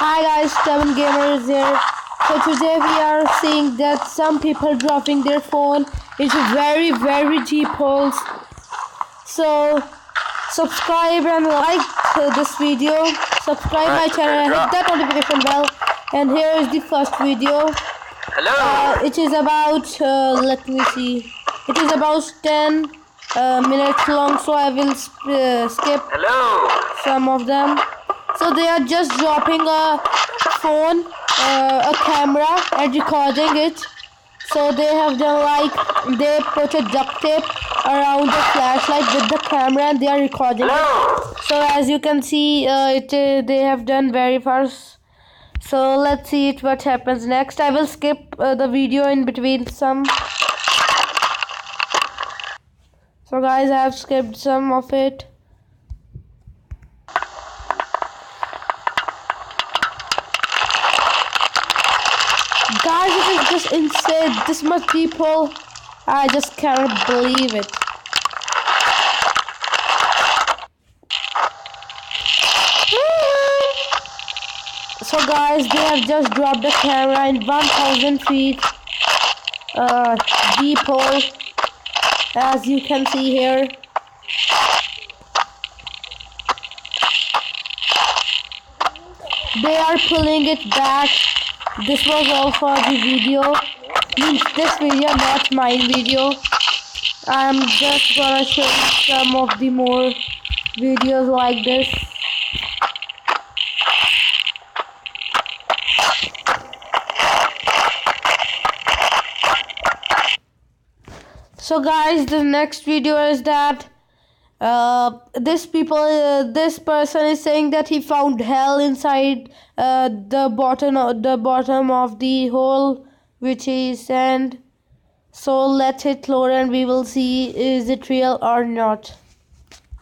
Hi guys, Seven Gamer is here. So today we are seeing that some people dropping their phone into very deep holes. So subscribe and like this video. Subscribe my channel and hit that notification bell. And here is the first video. Hello. It is about let me see. It is about 10 minutes long, so I will skip some of them. So they are just dropping a phone, a camera and recording it. So they have done like, they put a duct tape around the flashlight with the camera and they are recording it. So as you can see, they have done very fast. So let's see what happens next. I will skip the video in between some. So guys, I have skipped some of it. Guys, it is just insane. This much people. I just cannot believe it. So guys, they have just dropped the camera in 1000 feet deep hole, as you can see here. They are pulling it back. This was all for the video. Means this video, not my video. I'm just gonna show you some of the more videos like this. So guys, the next video is that this person is saying that he found hell inside the bottom of the hole, which is sand. So let's hit load and we will see is it real or not.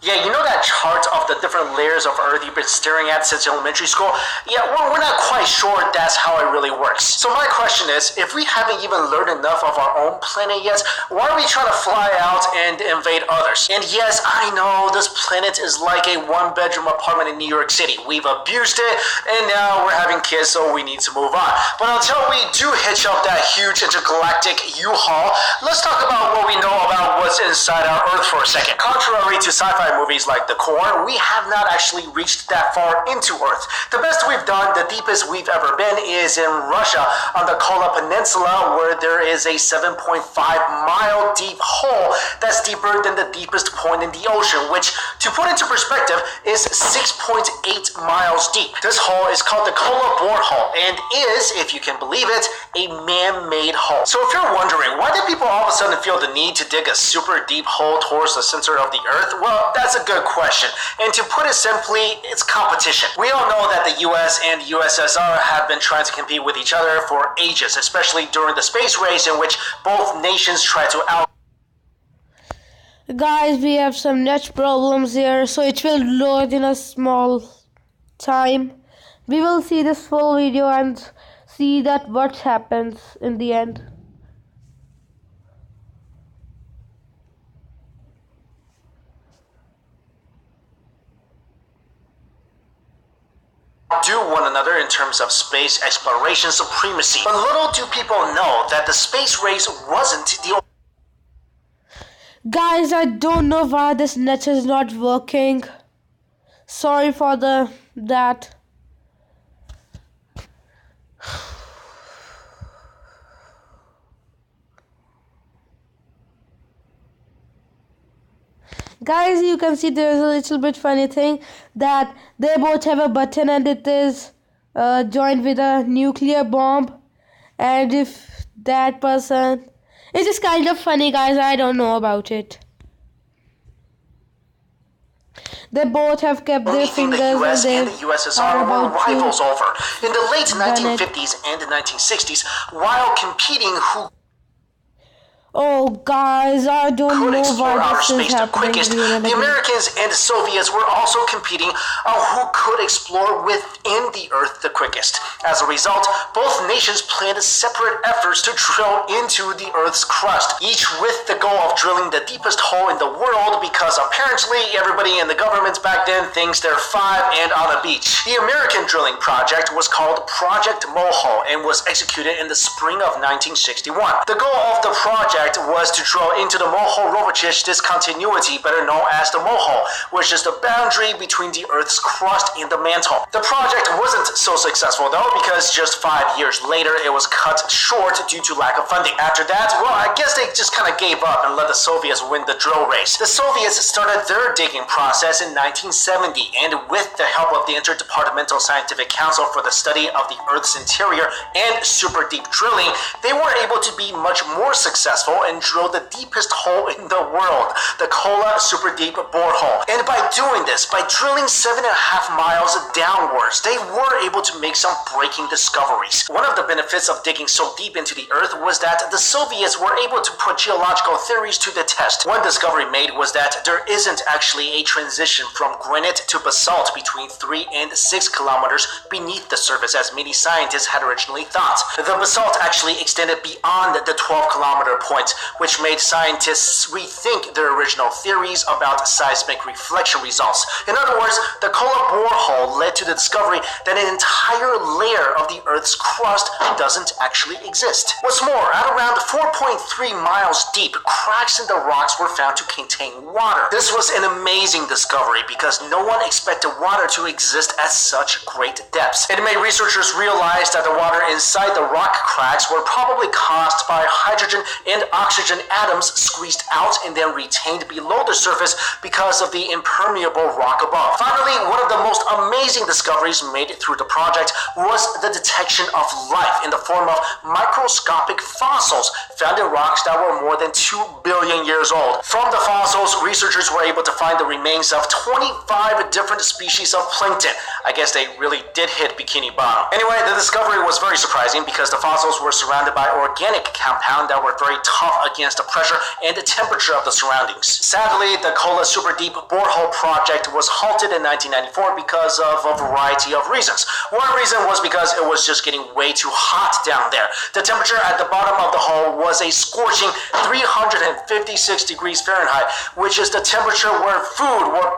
Yeah, you know that chart of the different layers of Earth you've been staring at since elementary school? Yeah, we're not quite sure that's how it really works. So my question is, if we haven't even learned enough of our own planet yet, why are we trying to fly out and invade others? And yes, I know this planet is like a one-bedroom apartment in New York City. We've abused it, and now we're having kids, so we need to move on. But until we do hitch up that huge intergalactic U-Haul, let's talk about what we know about what's inside our Earth for a second. Contrary to sci-fi movies like The Core, we have not actually reached that far into Earth. The best we've done, the deepest we've ever been, is in Russia on the Kola Peninsula, where there is a 7.5-mile deep hole that's deeper than the deepest point in the ocean, which, to put into perspective, is 6.8 miles deep. This hole is called the Kola Borehole and is, if you can believe it, a man-made hole. So if you're wondering, why did people all of a sudden feel the need to dig a super deep hole towards the center of the Earth? Well, that's a good question. And to put it simply, it's competition. We all know that the US and USSR have been trying to compete with each other for ages, especially during the space race in which both nations try to out. Guys, we have some net problems here, so it will load in a small time. We will see this full video and see that what happens in the end. Do one another in terms of space exploration supremacy. But little do people know that the space race wasn't the. Guys, I don't know why this net is not working. Sorry for that. Guys, you can see there's a little bit funny thing that they both have a button and it is joined with a nuclear bomb. And if that person, it is kind of funny, guys. I don't know about it. They both have kept their fingers the US and the USSR were rivals over. In the late 1950s and 1960s, while competing Oh, guys, I don't could know explore why outer this is space the happening. quickest. The Americans and the Soviets were also competing on who could explore within the Earth the quickest. As a result, both nations planned separate efforts to drill into the Earth's crust, each with the goal of drilling the deepest hole in the world because apparently everybody in the governments back then thinks they're 5 and on a beach. The American drilling project was called Project Moho and was executed in the spring of 1961. The goal of the project was to drill into the Moho-Rovacic discontinuity, better known as the Moho, which is the boundary between the Earth's crust and the mantle. The project wasn't so successful though, because just 5 years later it was cut short due to lack of funding. After that, well, I guess they just kind of gave up and let the Soviets win the drill race. The Soviets started their digging process in 1970, and with the help of the Interdepartmental Scientific Council for the Study of the Earth's Interior and super deep drilling, they were able to be much more successful and drill the deepest hole in the world, the Kola Super Deep Borehole. And by doing this, by drilling 7.5 miles downwards, they were able to make some breaking discoveries. One of the benefits of digging so deep into the Earth was that the Soviets were able to put geological theories to the test. One discovery made was that there isn't actually a transition from granite to basalt between 3 and 6 kilometers beneath the surface as many scientists had originally thought. The basalt actually extended beyond the 12-kilometer point, which made scientists rethink their original theories about seismic reflection results. In other words, the Kola borehole led to the discovery that an entire layer of the Earth's crust doesn't actually exist. What's more, at around 4.3 miles deep, cracks in the rocks were found to contain water. This was an amazing discovery because no one expected water to exist at such great depths. It made researchers realize that the water inside the rock cracks were probably caused by hydrogen and oxygen atoms squeezed out and then retained below the surface because of the impermeable rock above. Finally, one of the most amazing discoveries made through the project was the detection of life in the form of microscopic fossils found in rocks that were more than 2 billion years old. From the fossils, researchers were able to find the remains of 25 different species of plankton. I guess they really did hit Bikini Bottom. Anyway, the discovery was very surprising because the fossils were surrounded by organic compounds that were very tough against the pressure and the temperature of the surroundings. Sadly, the Kola Super Deep Borehole project was halted in 1994 because of a variety of reasons. One reason was because it was just getting way too hot down there. The temperature at the bottom of the hole was a scorching 356 degrees Fahrenheit, which is the temperature where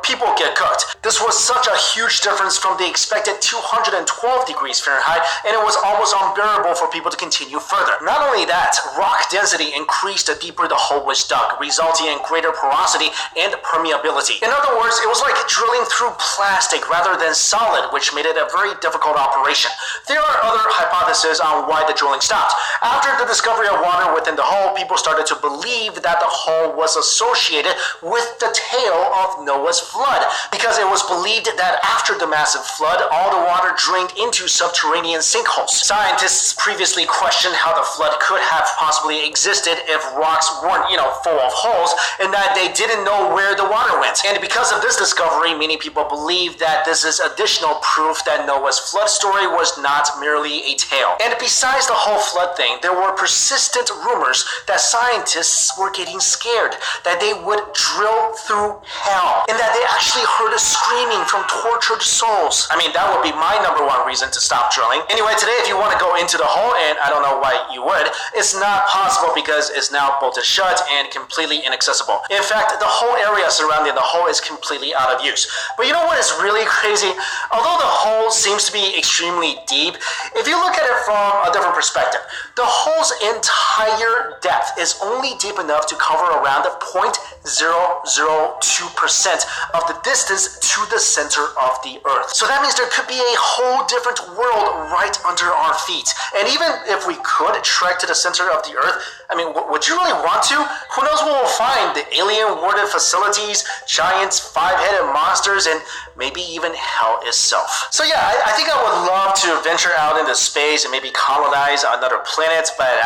people get cooked. This was such a huge difference from the expected 212 degrees Fahrenheit, and it was almost unbearable for people to continue further. Not only that, rock density increased the deeper the hole was dug, resulting in greater porosity and permeability. In other words, it was like drilling through plastic rather than solid, which made it a very difficult operation. There are other hypotheses on why the drilling stopped. After the discovery of water within the hole, people started to believe that the hole was associated with the tale of Noah's flood, because it was believed that after the massive flood, all the water drained into subterranean sinkholes. Scientists previously questioned how the flood could have possibly existed if rocks weren't, full of holes, and that they didn't know where the water went. And because of this discovery, many people believe that this is additional proof that Noah's flood story was not merely a tale. And besides the whole flood thing, there were persistent rumors that scientists were getting scared, that they would drill through hell, and that they actually heard a screaming from tortured souls. I mean, that would be my number one reason to stop drilling. Anyway, today if you want to go into the hole, and I don't know why you would, it's not possible because it's now bolted shut and completely inaccessible. In fact, the whole area surrounding the hole is completely out of use. But you know what is really crazy? Although the hole seems to be extremely deep, if you look at it from a different perspective, the hole's entire depth is only deep enough to cover around 0.002% of the distance to the center of the Earth. So that means there could be a whole different world right under our feet. And even if we could trek to the center of the Earth, I mean, would you really want to? Who knows what we'll find? The alien-warded facilities, giants, 5-headed monsters, and maybe even hell itself. So yeah, I think I would love to venture out into space and maybe colonize another planet, but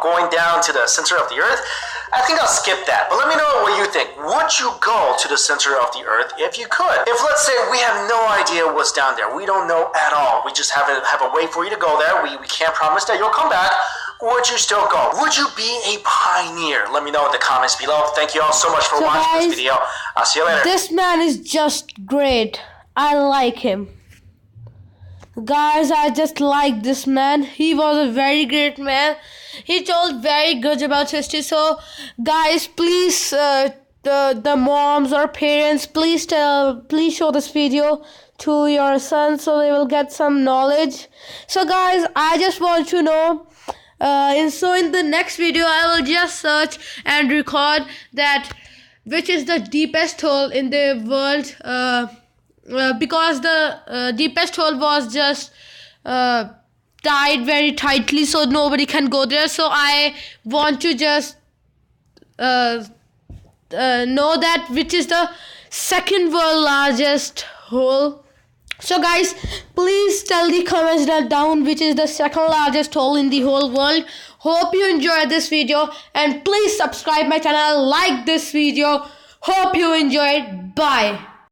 going down to the center of the Earth, I think I'll skip that. But let me know what you think. Would you go to the center of the Earth if you could? If, let's say, we have no idea what's down there, we don't know at all, we just have a way for you to go there, we can't promise that you'll come back, or would you still go? Would you be a pioneer? Let me know in the comments below. Thank you all so much for watching guys, this video. I'll see you later. This man is just great. I like him. Guys, I just like this man. He was a very great man. He told very good about history. So guys, please the moms or parents, please show this video to your son so they will get some knowledge. So guys, I just want to know, so in the next video I will just search and record that which is the deepest hole in the world, because the deepest hole was just tied very tightly, so nobody can go there. So I want to just know that which is the second world largest hole. So guys, please tell the comments down which is the second largest hole in the whole world. Hope you enjoyed this video, and please subscribe my channel, like this video. Hope you enjoyed. Bye.